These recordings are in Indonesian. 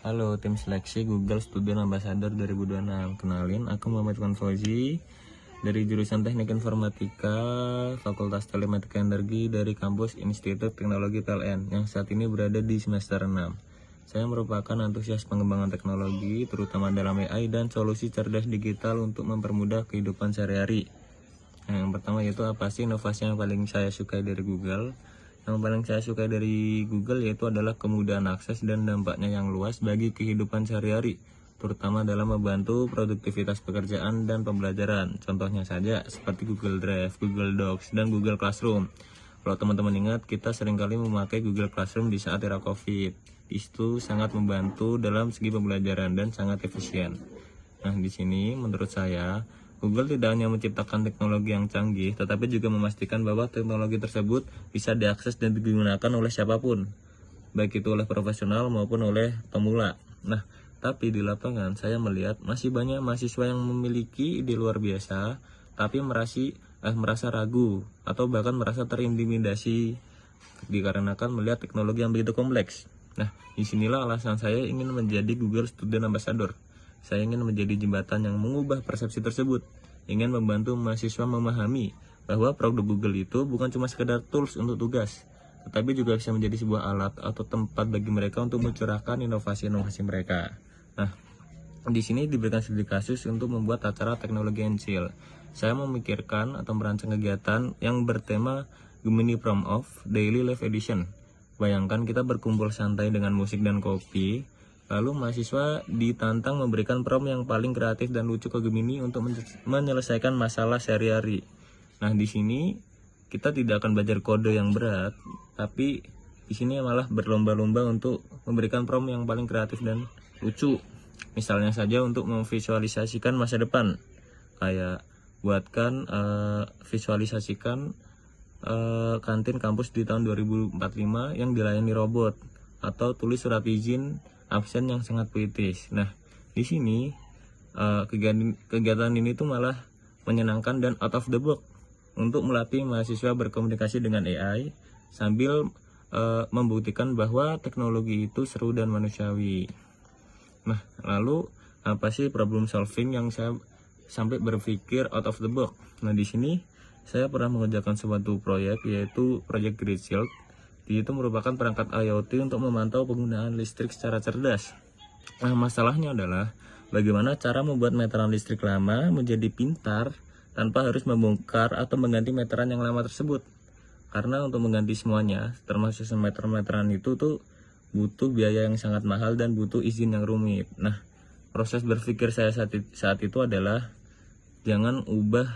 Halo tim seleksi Google Student Ambassador 2026. Kenalin, aku Muhammad Fauzi dari jurusan Teknik Informatika Fakultas Telematika Energi dari kampus Institut Teknologi PLN yang saat ini berada di semester 6. Saya merupakan antusias pengembangan teknologi terutama dalam AI dan solusi cerdas digital untuk mempermudah kehidupan sehari-hari. Nah, yang pertama yaitu apa sih inovasi yang paling saya sukai dari Google? Yang paling saya suka dari Google yaitu adalah kemudahan akses dan dampaknya yang luas bagi kehidupan sehari-hari, terutama dalam membantu produktivitas pekerjaan dan pembelajaran. Contohnya saja seperti Google Drive, Google Docs, dan Google Classroom. Kalau teman-teman ingat, kita seringkali memakai Google Classroom di saat era COVID. Itu sangat membantu dalam segi pembelajaran dan sangat efisien. Nah, di sini menurut saya Google tidak hanya menciptakan teknologi yang canggih, tetapi juga memastikan bahwa teknologi tersebut bisa diakses dan digunakan oleh siapapun, baik itu oleh profesional maupun oleh pemula. Nah, tapi di lapangan saya melihat masih banyak mahasiswa yang memiliki ide luar biasa, tapi merasa ragu atau bahkan merasa terintimidasi dikarenakan melihat teknologi yang begitu kompleks. Nah, disinilah alasan saya ingin menjadi Google Student Ambassador. Saya ingin menjadi jembatan yang mengubah persepsi tersebut, ingin membantu mahasiswa memahami bahwa produk Google itu bukan cuma sekedar tools untuk tugas, tetapi juga bisa menjadi sebuah alat atau tempat bagi mereka untuk mencurahkan inovasi-inovasi mereka. Nah, di sini diberikan studi kasus untuk membuat acara teknologi Encil. Saya memikirkan atau merancang kegiatan yang bertema Gemini Prom of Daily Life Edition. Bayangkan kita berkumpul santai dengan musik dan kopi, lalu mahasiswa ditantang memberikan prom yang paling kreatif dan lucu ke Gemini untuk menyelesaikan masalah sehari-hari. Nah, di sini kita tidak akan belajar kode yang berat, tapi di sini malah berlomba-lomba untuk memberikan prom yang paling kreatif dan lucu. Misalnya saja untuk memvisualisasikan masa depan, kayak buatkan visualisasikan kantin kampus di tahun 2045 yang dilayani robot, atau tulis surat izin absen yang sangat puitis. Nah, di sini kegiatan ini tuh malah menyenangkan dan out of the box untuk melatih mahasiswa berkomunikasi dengan AI sambil membuktikan bahwa teknologi itu seru dan manusiawi. Nah, lalu apa sih problem solving yang saya sampai berpikir out of the box? Nah, di sini saya pernah mengerjakan suatu proyek yaitu proyek Grid Shield. Itu merupakan perangkat IoT untuk memantau penggunaan listrik secara cerdas. Nah, masalahnya adalah bagaimana cara membuat meteran listrik lama menjadi pintar tanpa harus membongkar atau mengganti meteran yang lama tersebut. Karena untuk mengganti semuanya, termasuk meteran itu tuh butuh biaya yang sangat mahal dan butuh izin yang rumit. Nah, proses berpikir saya saat itu adalah jangan ubah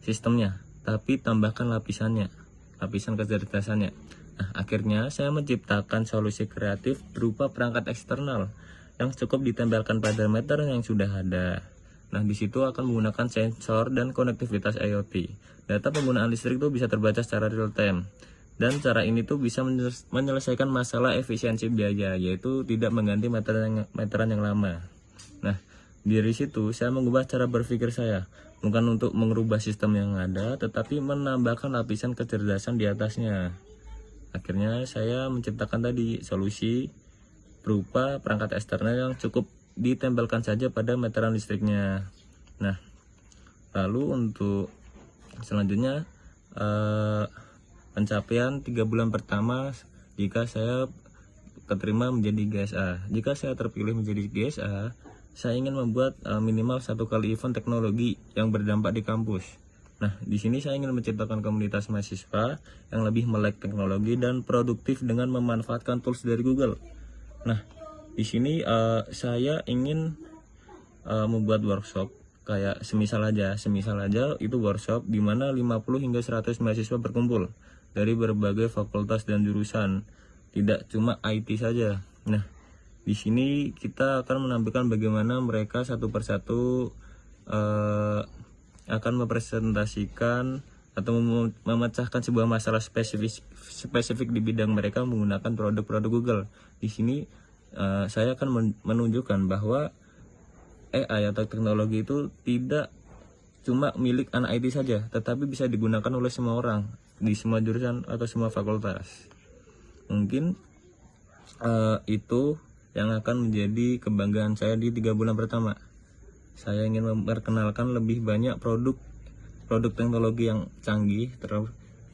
sistemnya, tapi tambahkan lapisan kecerdasannya. Nah, akhirnya saya menciptakan solusi kreatif berupa perangkat eksternal yang cukup ditempelkan pada meter yang sudah ada. Nah, di situ akan menggunakan sensor dan konektivitas IoT. Data penggunaan listrik itu bisa terbaca secara real time. Dan cara ini tuh bisa menyelesaikan masalah efisiensi biaya, yaitu tidak mengganti meteran yang lama. Nah, dari situ saya mengubah cara berpikir saya, bukan untuk mengubah sistem yang ada, tetapi menambahkan lapisan kecerdasan di atasnya. Akhirnya saya menciptakan tadi solusi berupa perangkat eksternal yang cukup ditempelkan saja pada meteran listriknya. Nah, lalu untuk selanjutnya pencapaian 3 bulan pertama jika saya keterima menjadi GSA. Jika saya terpilih menjadi GSA, saya ingin membuat minimal 1 kali event teknologi yang berdampak di kampus. Nah, di sini saya ingin menciptakan komunitas mahasiswa yang lebih melek teknologi dan produktif dengan memanfaatkan tools dari Google. Nah, di sini saya ingin membuat workshop kayak semisal aja itu workshop di mana 50 hingga 100 mahasiswa berkumpul dari berbagai fakultas dan jurusan, tidak cuma IT saja. Nah, di sini kita akan menampilkan bagaimana mereka satu persatu akan mempresentasikan atau memecahkan sebuah masalah spesifik di bidang mereka menggunakan produk-produk Google. Di sini saya akan menunjukkan bahwa AI atau teknologi itu tidak cuma milik anak IT saja, tetapi bisa digunakan oleh semua orang di semua jurusan atau semua fakultas. Mungkin itu yang akan menjadi kebanggaan saya di 3 bulan pertama. Saya ingin memperkenalkan lebih banyak produk teknologi yang canggih,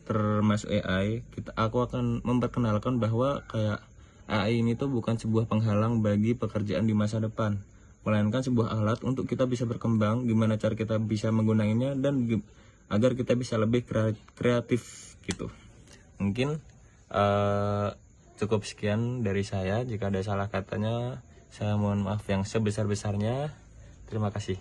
termasuk AI. Aku akan memperkenalkan bahwa kayak AI ini tuh bukan sebuah penghalang bagi pekerjaan di masa depan, melainkan sebuah alat untuk kita bisa berkembang, gimana cara kita bisa menggunakannya, dan agar kita bisa lebih kreatif gitu. Mungkin cukup sekian dari saya. Jika ada salah katanya, saya mohon maaf yang sebesar-besarnya. Terima kasih.